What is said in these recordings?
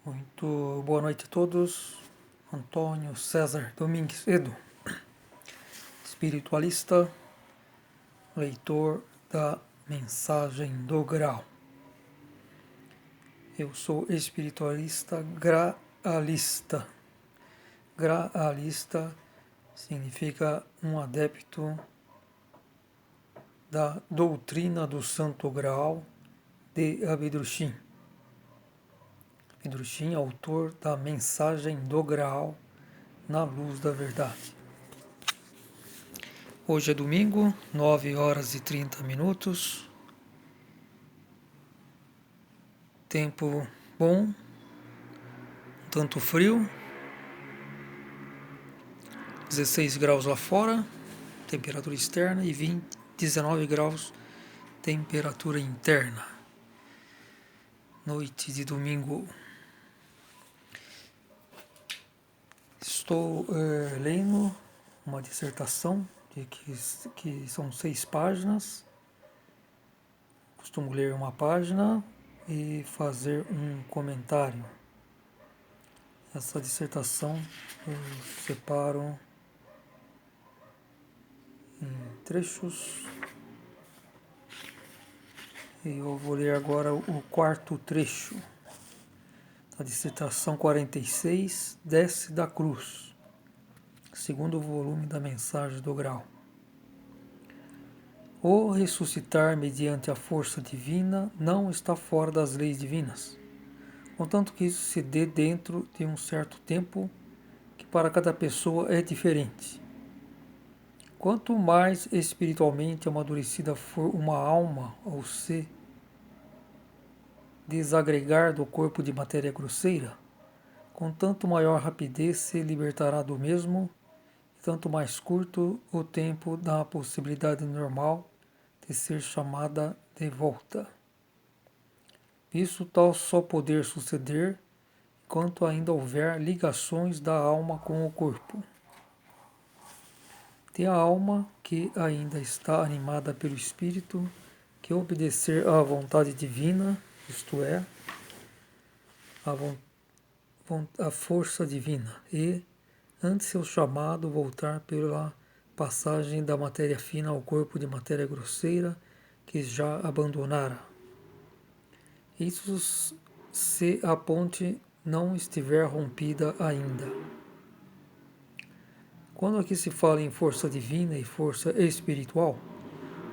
Muito boa noite a todos. Antônio César Domingues Edo, espiritualista, leitor da Mensagem do Graal. Eu sou espiritualista graalista. Graalista significa um adepto da doutrina do Santo Graal de Abdrushim. Abdrushim, autor da Mensagem do Graal na Luz da Verdade. Hoje é domingo, 9 horas e 30 minutos. Tempo bom, um tanto frio. 16 graus lá fora, temperatura externa, e 19 graus, temperatura interna. Noite de domingo. Estou lendo uma dissertação que são 6 páginas. Costumo ler uma página e fazer um comentário. Essa dissertação eu separo em trechos e eu vou ler agora o quarto trecho da dissertação 46, Desce da Cruz, segundo volume da Mensagem do Graal. O ressuscitar mediante a força divina não está fora das leis divinas, contanto que isso se dê dentro de um certo tempo que para cada pessoa é diferente. Quanto mais espiritualmente amadurecida for uma alma ao se desagregar do corpo de matéria grosseira, com tanto maior rapidez se libertará do mesmo, e tanto mais curto o tempo da possibilidade normal de ser chamada de volta. Isso tal só poder suceder enquanto ainda houver ligações da alma com o corpo. De a alma que ainda está animada pelo Espírito, que obedecer à vontade divina, isto é, a força divina, e, antes seu chamado, voltar pela passagem da matéria fina ao corpo de matéria grosseira que já abandonara. Isso se a ponte não estiver rompida ainda. Quando aqui se fala em força divina e força espiritual,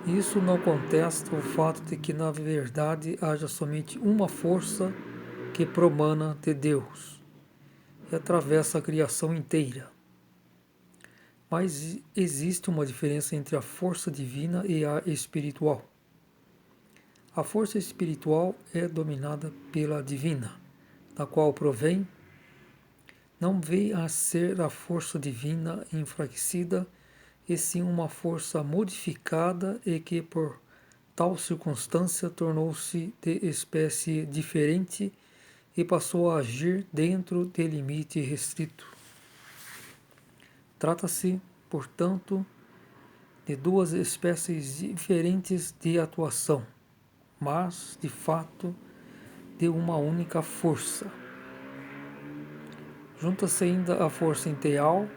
isso não contesta o fato de que na verdade haja somente uma força que promana de Deus e atravessa a criação inteira. Mas existe uma diferença entre a força divina e a espiritual. A força espiritual é dominada pela divina, da qual provém, não veio a ser a força divina enfraquecida, e sim uma força modificada e que por tal circunstância tornou-se de espécie diferente e passou a agir dentro de limite restrito. Trata-se, portanto, de duas espécies diferentes de atuação, mas, de fato, de uma única força. Junta-se ainda a força integral,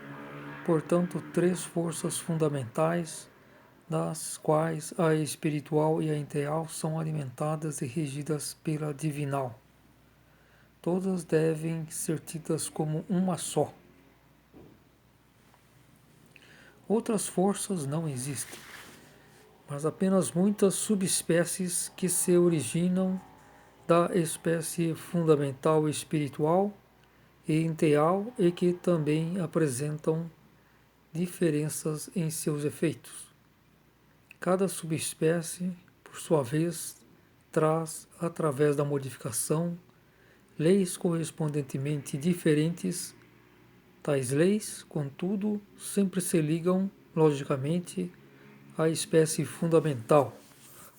portanto, 3 forças fundamentais, das quais a espiritual e a integral são alimentadas e regidas pela divinal. Todas devem ser tidas como uma só. Outras forças não existem, mas apenas muitas subespécies que se originam da espécie fundamental espiritual e integral e que também apresentam diferenças em seus efeitos. Cada subespécie, por sua vez, traz, através da modificação, leis correspondentemente diferentes. Tais leis, contudo, sempre se ligam, logicamente, à espécie fundamental,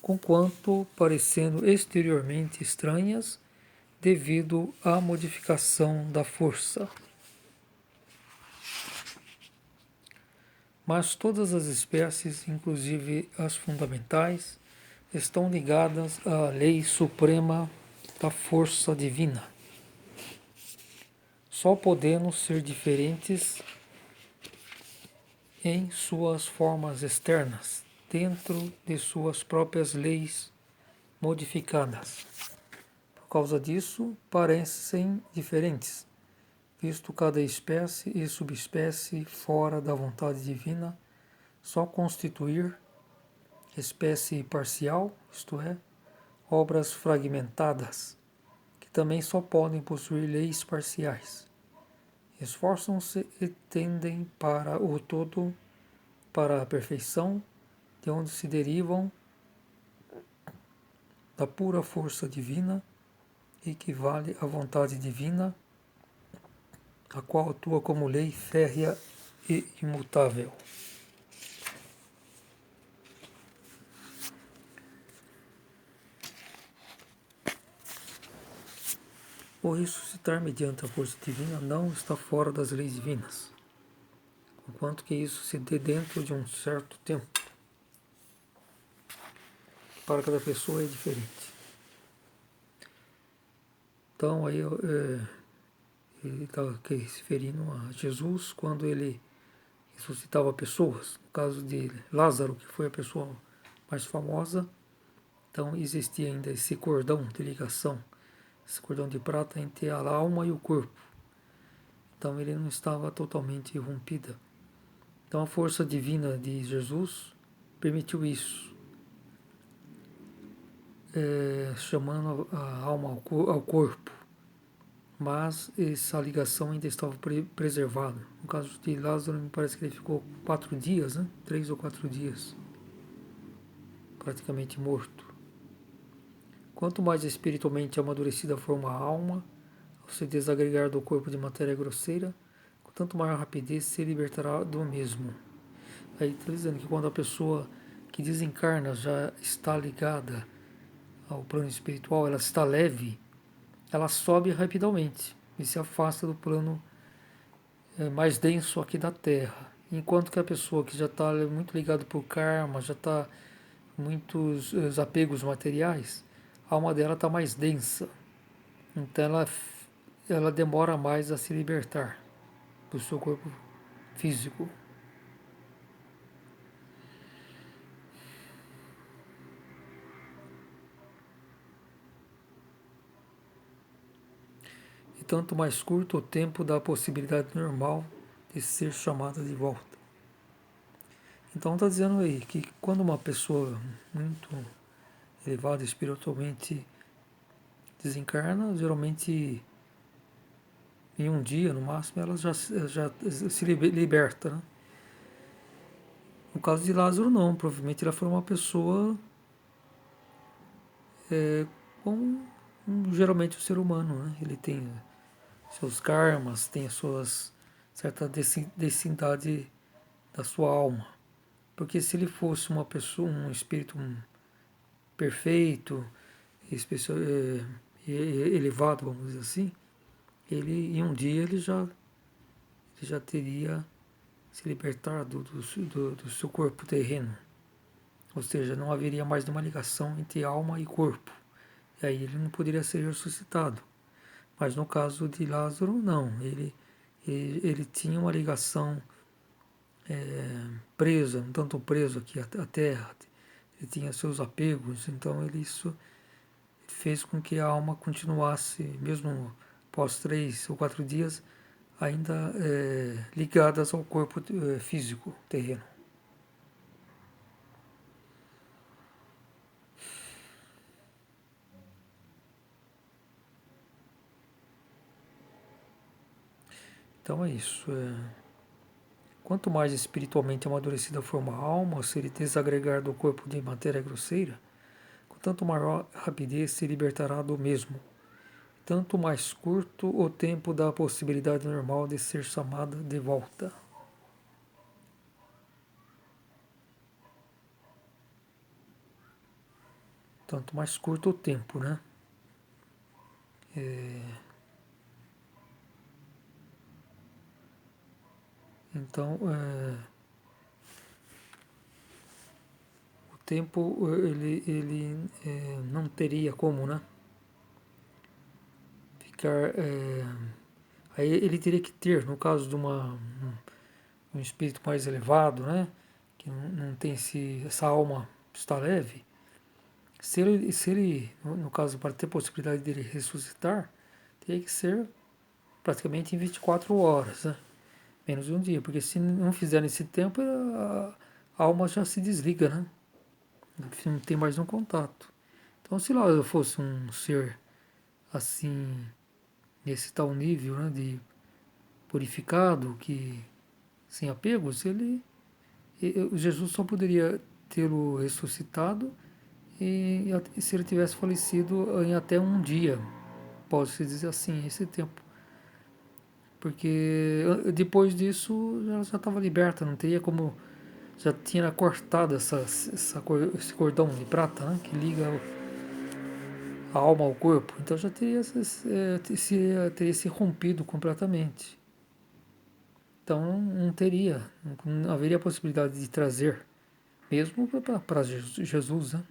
conquanto parecendo exteriormente estranhas devido à modificação da força. Mas todas as espécies, inclusive as fundamentais, estão ligadas à lei suprema da força divina. só podendo ser diferentes em suas formas externas, dentro de suas próprias leis modificadas. Por causa disso, parecem diferentes, visto cada espécie e subespécie fora da vontade divina só constituir espécie parcial, isto é, obras fragmentadas, que também só podem possuir leis parciais. Esforçam-se e tendem para o todo, para a perfeição, de onde se derivam da pura força divina, equivale à vontade divina, a qual atua como lei férrea e imutável. O ressuscitar mediante a força divina não está fora das leis divinas, enquanto que isso se dê dentro de um certo tempo. Para cada pessoa é diferente. Então aí ele está se referindo a Jesus quando ele ressuscitava pessoas. No caso de Lázaro, que foi a pessoa mais famosa, então existia ainda esse cordão de ligação, esse cordão de prata entre a alma e o corpo. Então ele não estava totalmente rompida. Então a força divina de Jesus permitiu isso, chamando a alma ao corpo, mas essa ligação ainda estava preservada. No caso de Lázaro, me parece que ele ficou 4 dias, né? 3 ou 4 dias, praticamente morto. Quanto mais espiritualmente amadurecida for uma alma, ao se desagregar do corpo de matéria grosseira, com tanto maior rapidez se libertará do mesmo. Aí está dizendo que quando a pessoa que desencarna já está ligada ao plano espiritual, ela está leve, ela sobe rapidamente e se afasta do plano mais denso aqui da Terra. Enquanto que a pessoa que já está muito ligada por karma, já está muitos apegos materiais, a alma dela está mais densa. Então ela demora mais a se libertar do seu corpo físico. E tanto mais curto o tempo da possibilidade normal de ser chamada de volta. Então está dizendo aí que quando uma pessoa muito elevada espiritualmente desencarna, geralmente em um dia no máximo ela já se liberta, né? No caso de Lázaro não, provavelmente ela foi uma pessoa como geralmente o ser humano, né? Ele tem seus karmas, tem as suas certa densidade da sua alma. Porque se ele fosse uma pessoa, um espírito perfeito, elevado, vamos dizer assim, ele em um dia ele já teria se libertado do seu corpo terreno. Ou seja, não haveria mais nenhuma ligação entre alma e corpo. E aí ele não poderia ser ressuscitado. Mas no caso de Lázaro, não. Ele tinha uma ligação presa, um tanto preso aqui à terra. Ele tinha seus apegos, então isso fez com que a alma continuasse, mesmo após 3 ou 4 dias, ainda ligadas ao corpo físico terreno. Então é isso. Quanto mais espiritualmente amadurecida for uma alma, ao se desagregar do corpo de matéria grosseira, com tanto maior rapidez se libertará do mesmo, tanto mais curto o tempo da possibilidade normal de ser chamada de volta. Tanto mais curto o tempo, né? Então, o tempo ele não teria como, né? Ficar Aí ele teria que ter, no caso de um espírito mais elevado, né, que não tem essa alma está leve, se ele, no caso, para ter possibilidade dele ressuscitar, teria que ser praticamente em 24 horas, né? Menos de um dia, porque se não fizer nesse tempo, a alma já se desliga, né? Não tem mais um contato. Então, se lá eu fosse um ser assim, nesse tal nível, né, de purificado, que sem apegos, Jesus só poderia tê-lo ressuscitado e se ele tivesse falecido em até um dia, pode-se dizer assim, esse tempo. Porque depois disso ela já estava liberta, não teria como. Já tinha cortado esse cordão de prata, né, que liga a alma ao corpo, então já teria se rompido completamente. Então não teria, não haveria possibilidade de trazer, mesmo para Jesus, né?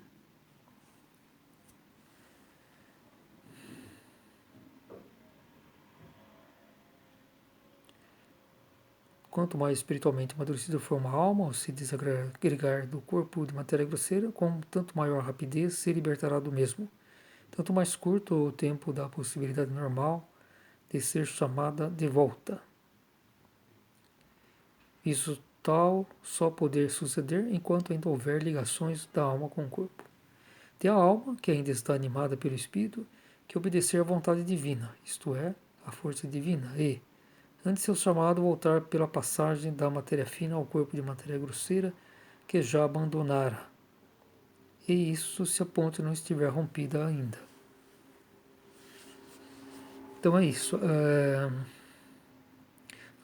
Quanto mais espiritualmente amadurecida for uma alma, ao se desagregar do corpo de matéria grosseira, com tanto maior rapidez se libertará do mesmo. Tanto mais curto o tempo da possibilidade normal de ser chamada de volta. Isso tal só poder suceder enquanto ainda houver ligações da alma com o corpo. Tem a alma, que ainda está animada pelo Espírito, que obedecer à vontade divina, isto é, à força divina, e, antes de seu chamado, voltar pela passagem da matéria fina ao corpo de matéria grosseira que já abandonara. E isso se a ponte não estiver rompida ainda. Então é isso.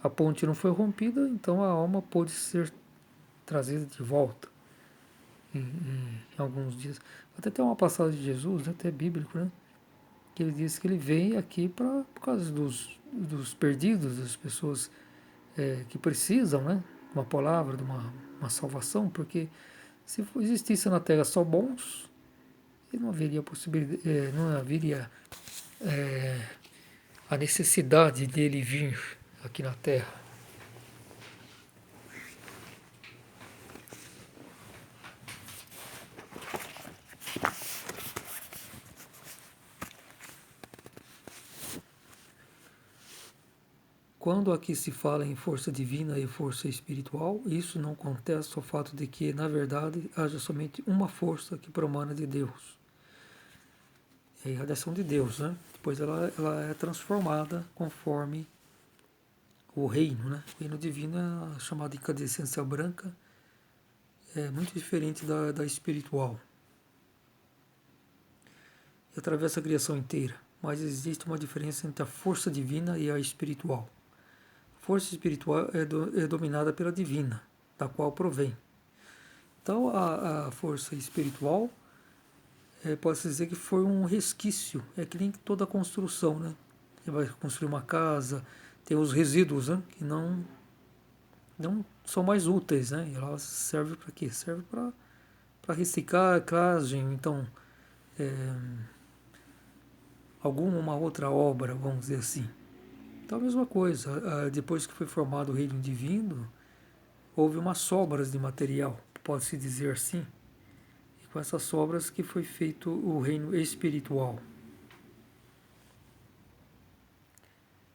A ponte não foi rompida, então a alma pôde ser trazida de volta em alguns dias. Até tem uma passagem de Jesus, né, até bíblico, né, que ele diz que ele vem aqui por causa dos perdidos, das pessoas que precisam, né, de uma palavra, de uma salvação, porque se existisse na Terra só bons, não haveria possibilidade, não haveria a necessidade dele vir aqui na Terra. Quando aqui se fala em força divina e força espiritual, isso não contesta o fato de que, na verdade, haja somente uma força que promana de Deus. É a irradiação de Deus, né? Depois ela é transformada conforme o reino, né? O reino divino é chamado de incandescência branca, é muito diferente da espiritual. E atravessa a criação inteira, mas existe uma diferença entre a força divina e a espiritual. A força espiritual é dominada pela divina, da qual provém. Então a força espiritual pode-se dizer que foi um resquício, é que nem toda a construção, né? Você vai construir uma casa, tem os resíduos, né? Que não são mais úteis, né? E elas servem para quê? Serve para reciclagem, então alguma outra obra, vamos dizer assim. Então a mesma coisa, depois que foi formado o reino divino, houve umas sobras de material, pode-se dizer assim, e com essas sobras que foi feito o reino espiritual.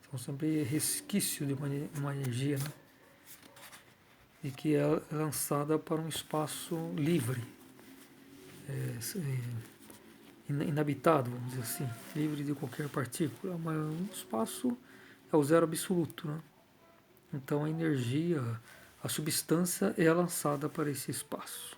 São sempre resquício de uma energia, né? E que é lançada para um espaço livre, inabitado, vamos dizer assim, livre de qualquer partícula, mas um espaço é o zero absoluto, né? Então a energia, a substância é lançada para esse espaço.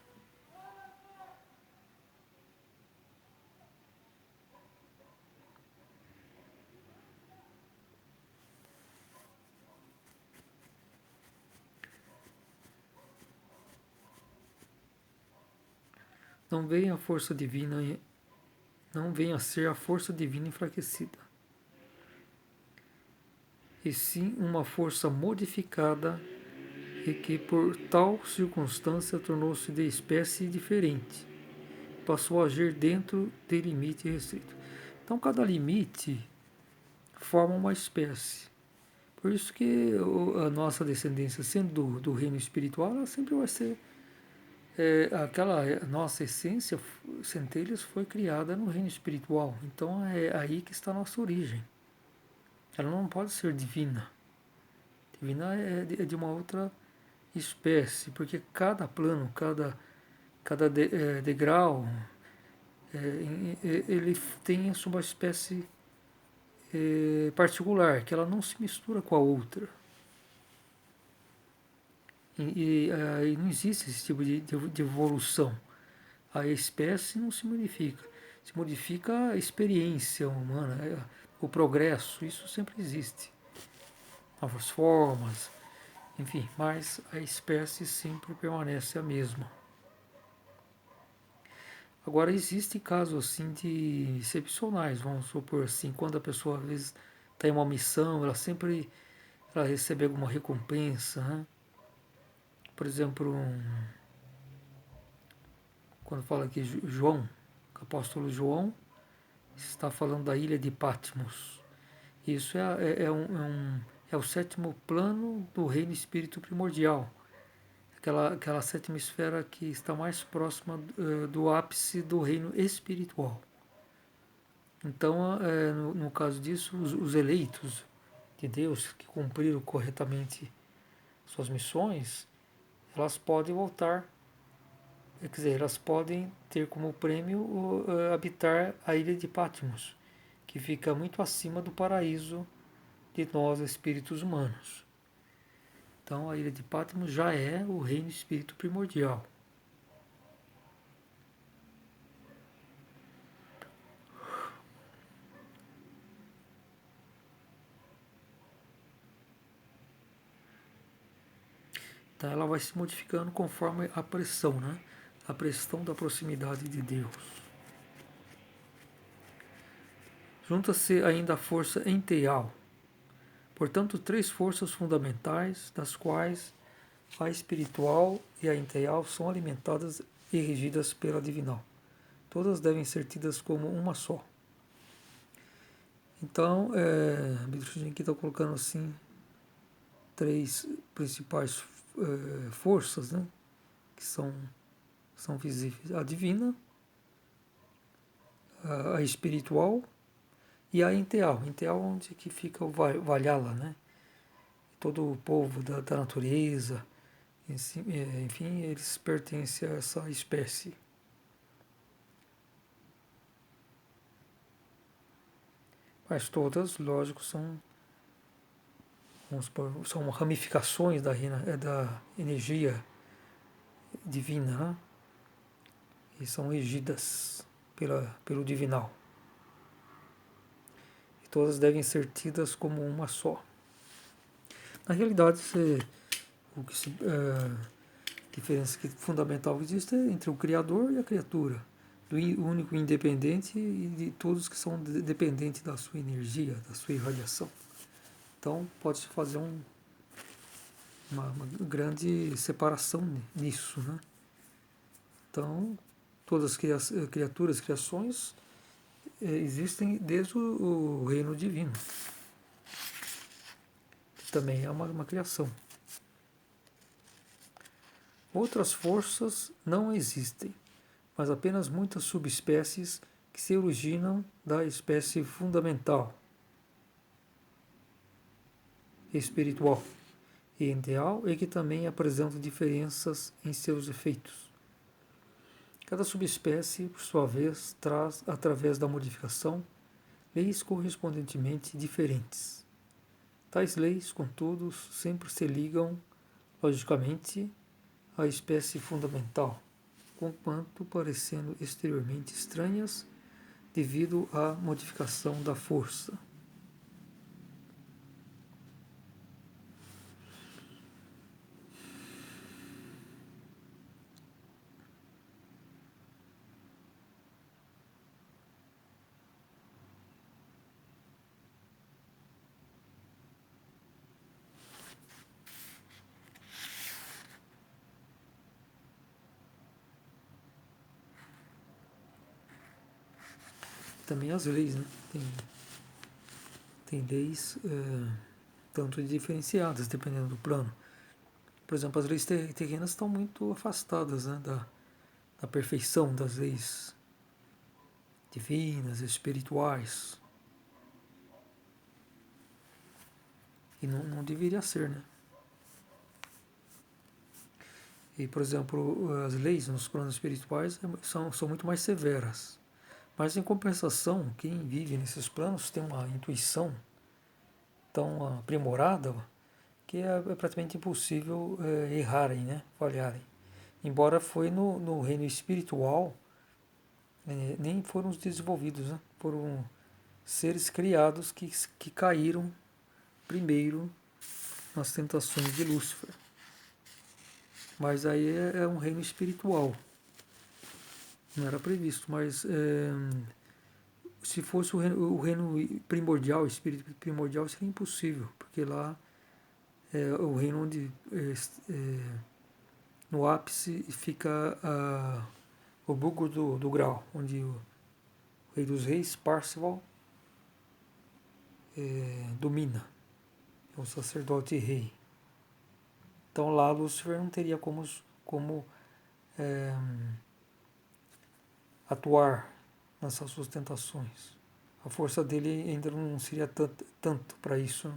Não venha a força divina, não venha a ser a força divina enfraquecida, e sim uma força modificada e que por tal circunstância tornou-se de espécie diferente, passou a agir dentro de limite restrito. Então cada limite forma uma espécie. Por isso que a nossa descendência, sendo do reino espiritual, ela sempre vai ser aquela nossa essência, centelhas, foi criada no reino espiritual. Então é aí que está a nossa origem. Ela não pode ser divina. Divina é de uma outra espécie, porque cada plano, cada degrau, ele tem a sua espécie particular, que ela não se mistura com a outra. E não existe esse tipo de evolução. A espécie não se modifica. Se modifica a experiência humana, o progresso, isso sempre existe. Novas formas, enfim, mas a espécie sempre permanece a mesma. Agora, existem casos assim de excepcionais, vamos supor assim, quando a pessoa às vezes está em uma missão, ela recebe alguma recompensa, né? Por exemplo, quando fala aqui João, o apóstolo João está falando da ilha de Patmos. Isso é o sétimo plano do reino espírito primordial, aquela sétima esfera que está mais próxima do ápice do reino espiritual. Então, no caso disso, os eleitos de Deus que cumpriram corretamente suas missões, elas podem voltar, quer dizer, elas podem ter como prêmio habitar a ilha de Patmos, que fica muito acima do paraíso de nós, espíritos humanos. Então, a ilha de Patmos já é o reino espírito primordial. Então, ela vai se modificando conforme a pressão, né? A pressão da proximidade de Deus. Junta-se ainda a força enteal. Portanto, três forças fundamentais, das quais a espiritual e a enteal são alimentadas e regidas pela divinal. Todas devem ser tidas como uma só. Então, Bitrudin aqui está colocando assim três principais forças, né, que são visíveis: a divina, a espiritual e a enteal. Enteal onde que fica o Valhalla, né? Todo o povo da natureza, enfim, eles pertencem a essa espécie. Mas todas, lógico, são ramificações da energia divina, né? E são regidas pelo divinal. E todas devem ser tidas como uma só. Na realidade, a diferença fundamental que existe é entre o Criador e a criatura, do único independente e de todos que são dependentes da sua energia, da sua irradiação. Então, pode-se fazer uma grande separação nisso, né? Então, todas as criaturas, criações, existem desde o reino divino, que também é uma criação. Outras forças não existem, mas apenas muitas subespécies que se originam da espécie fundamental, espiritual e ideal, e que também apresentam diferenças em seus efeitos. Cada subespécie, por sua vez, traz, através da modificação, leis correspondentemente diferentes. Tais leis, contudo, sempre se ligam, logicamente, à espécie fundamental, conquanto parecendo exteriormente estranhas devido à modificação da força. Também as leis, né? Tem leis tanto de diferenciadas, dependendo do plano. Por exemplo, as leis terrenas estão muito afastadas, né, da perfeição das leis divinas, espirituais. E não deveria ser, né? E, por exemplo, as leis nos planos espirituais são muito mais severas. Mas, em compensação, quem vive nesses planos tem uma intuição tão aprimorada que é praticamente impossível errarem, né? Falharem. Embora foi no reino espiritual, nem foram os desenvolvidos, né? Foram seres criados que caíram primeiro nas tentações de Lúcifer. Mas aí é um reino espiritual. Não era previsto, mas se fosse o reino primordial, o espírito primordial, seria impossível, porque lá é o reino onde no ápice fica o Bugo do Grau, onde o rei dos reis, Parzival, domina, é o sacerdote rei. Então lá Lúcifer não teria como atuar nessas sustentações. A força dele ainda não seria tanto para isso.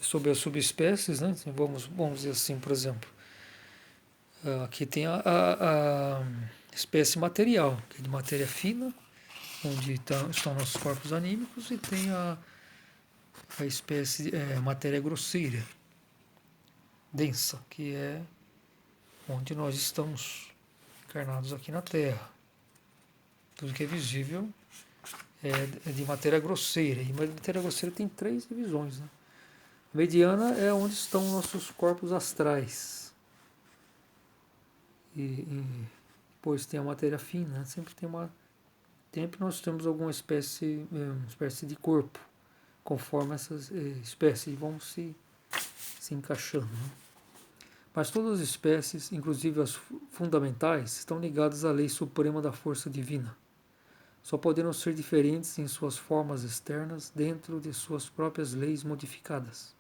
Sobre as subespécies, né? Vamos dizer assim, por exemplo, aqui tem a espécie material, que é de matéria fina, onde estão nossos corpos anímicos, e tem a espécie matéria grosseira, densa, que é onde nós estamos encarnados aqui na Terra. Tudo que é visível é de matéria grosseira, e matéria grosseira tem 3 divisões, né? A mediana é onde estão nossos corpos astrais. E depois tem a matéria fina, né? Sempre nós temos alguma espécie de corpo, conforme essas espécies vão se encaixando, né? Mas todas as espécies, inclusive as fundamentais, estão ligadas à lei suprema da força divina. Só poderão ser diferentes em suas formas externas dentro de suas próprias leis modificadas.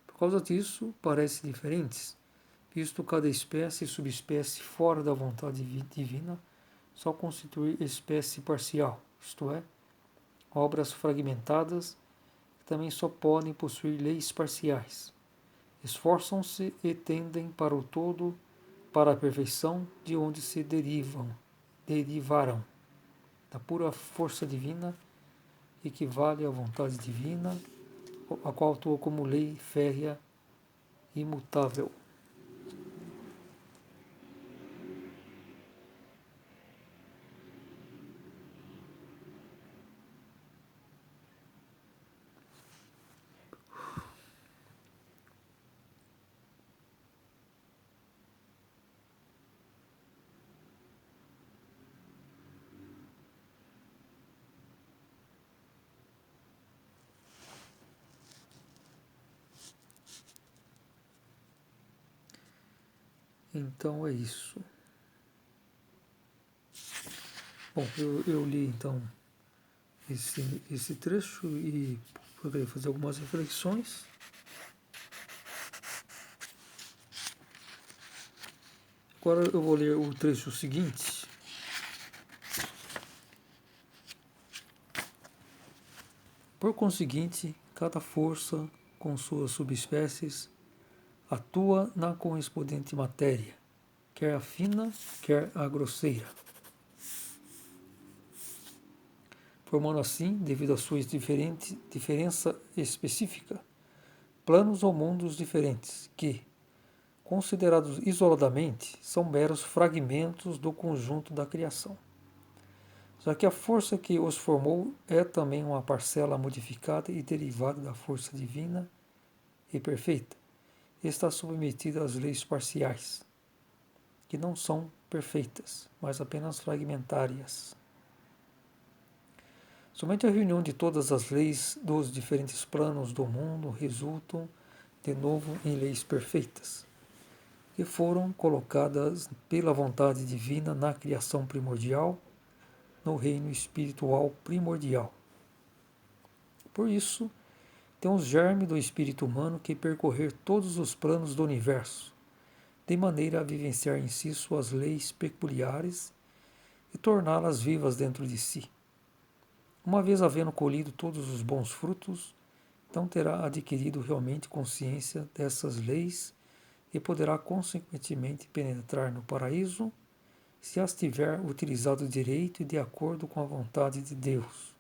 Por causa disso, parecem diferentes, visto cada espécie e subespécie fora da vontade divina só constituir espécie parcial, isto é, obras fragmentadas que também só podem possuir leis parciais. Esforçam-se e tendem para o todo, para a perfeição, de onde se derivarão da pura força divina, equivale à vontade divina, a qual atua como lei férrea imutável. Então é isso. Bom, eu li então esse trecho e poderia fazer algumas reflexões. Agora eu vou ler o trecho seguinte. Por conseguinte, cada força, com suas subespécies, atua na correspondente matéria, quer a fina, quer a grosseira, formando assim, devido à sua diferença específica, planos ou mundos diferentes, que, considerados isoladamente, são meros fragmentos do conjunto da criação. Já que a força que os formou é também uma parcela modificada e derivada da força divina e perfeita, está submetida às leis parciais, que não são perfeitas, mas apenas fragmentárias. Somente a reunião de todas as leis dos diferentes planos do mundo resultam, de novo, em leis perfeitas, que foram colocadas pela vontade divina na criação primordial, no reino espiritual primordial. Por isso, tem os germes do espírito humano que percorrer todos os planos do universo, de maneira a vivenciar em si suas leis peculiares e torná-las vivas dentro de si. Uma vez havendo colhido todos os bons frutos, então terá adquirido realmente consciência dessas leis e poderá consequentemente penetrar no paraíso, se as tiver utilizado direito e de acordo com a vontade de Deus.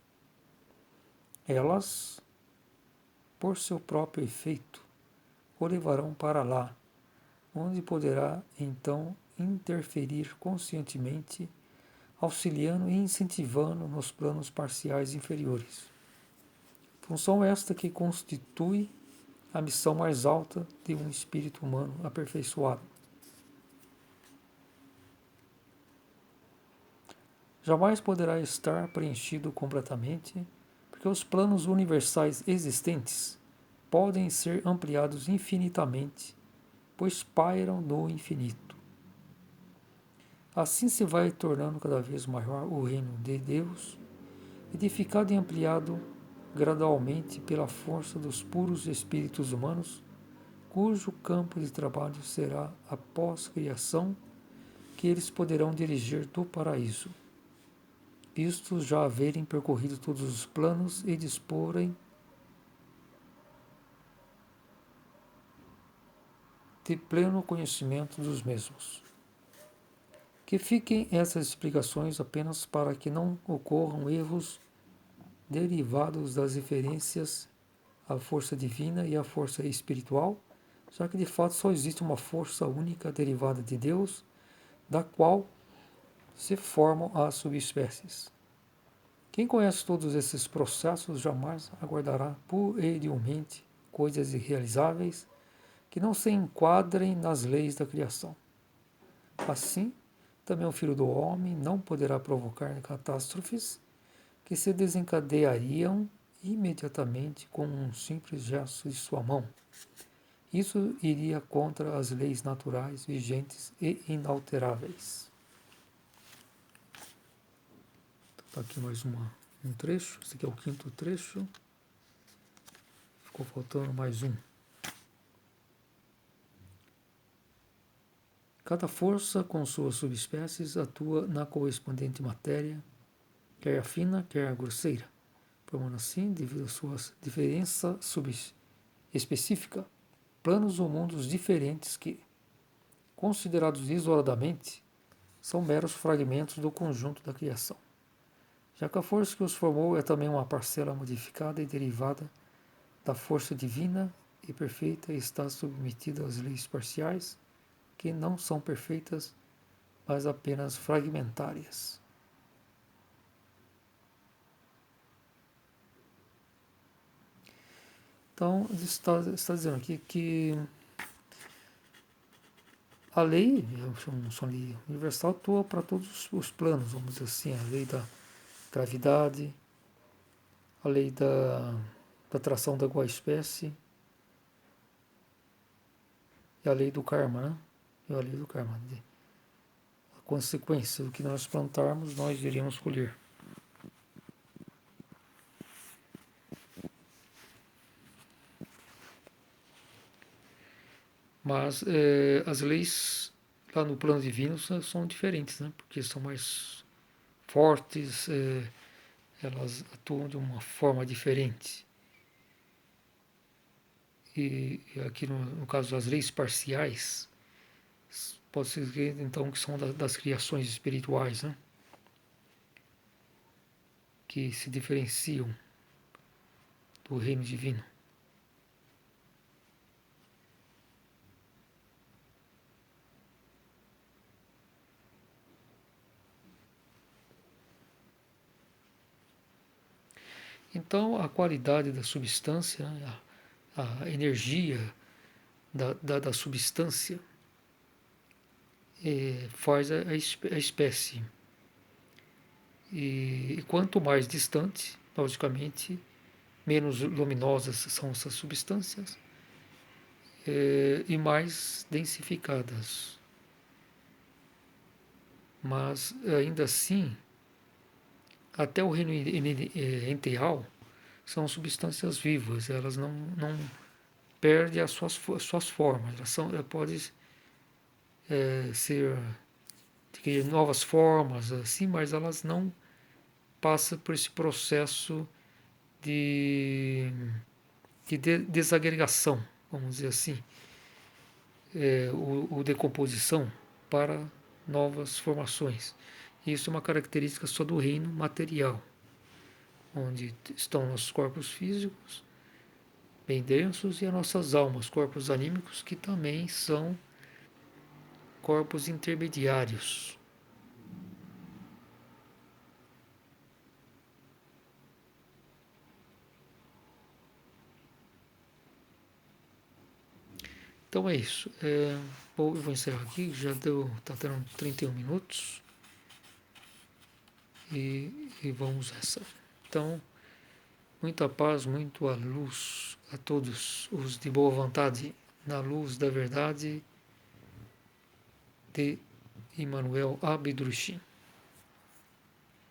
Elas, por seu próprio efeito, o levarão para lá, onde poderá então interferir conscientemente, auxiliando e incentivando nos planos parciais inferiores. Função esta que constitui a missão mais alta de um espírito humano aperfeiçoado. Jamais poderá estar preenchido completamente, porque os planos universais existentes podem ser ampliados infinitamente, pois pairam no infinito. Assim se vai tornando cada vez maior o reino de Deus, edificado e ampliado gradualmente pela força dos puros espíritos humanos, cujo campo de trabalho será a pós-criação que eles poderão dirigir do paraíso, vistos já haverem percorrido todos os planos e disporem de pleno conhecimento dos mesmos. Que fiquem essas explicações apenas para que não ocorram erros derivados das referências à força divina e à força espiritual, já que de fato só existe uma força única derivada de Deus, da qual se formam as subespécies. Quem conhece todos esses processos jamais aguardará puerilmente coisas irrealizáveis que não se enquadrem nas leis da criação. Assim, também o Filho do Homem não poderá provocar catástrofes que se desencadeariam imediatamente com um simples gesto de sua mão. Isso iria contra as leis naturais vigentes e inalteráveis. Está aqui mais um trecho. Esse aqui é o quinto trecho. Ficou faltando mais um. Cada força, com suas subespécies, atua na correspondente matéria, quer a fina, quer a grosseira, formando assim, devido à sua diferença específica, planos ou mundos diferentes que, considerados isoladamente, são meros fragmentos do conjunto da criação. Já que a força que os formou é também uma parcela modificada e derivada da força divina e perfeita e está submetida às leis parciais, que não são perfeitas, mas apenas fragmentárias. Então, está dizendo aqui que a lei, a lei universal, atua para todos os planos, vamos dizer assim, a lei da gravidade, a lei da atração da igual espécie e a lei do karma, né? E a lei do karma. A consequência do que nós plantarmos, nós iríamos colher. Mas as leis lá no plano divino são diferentes, né? Porque são mais fortes, elas atuam de uma forma diferente. E aqui no caso das leis parciais, pode ser que, então, que são das criações espirituais, né? Que se diferenciam do reino divino. Então, a qualidade da substância, né, a energia da substância, faz a espécie. E quanto mais distante, logicamente, menos luminosas são essas substâncias e mais densificadas. Mas, ainda assim, até o reino enteral são substâncias vivas, elas não perdem as suas formas, elas podem ser de novas formas, assim, mas elas não passam por esse processo de desagregação, vamos dizer assim, ou decomposição para novas formações. Isso é uma característica só do reino material, onde estão nossos corpos físicos bem densos e as nossas almas, corpos anímicos, que também são corpos intermediários. Então é isso. Eu vou encerrar aqui, já deu, está tendo 31 minutos e vamos nessa. Então, muita paz, muito a luz a todos os de boa vontade, na luz da verdade de Emmanuel Abidruchin.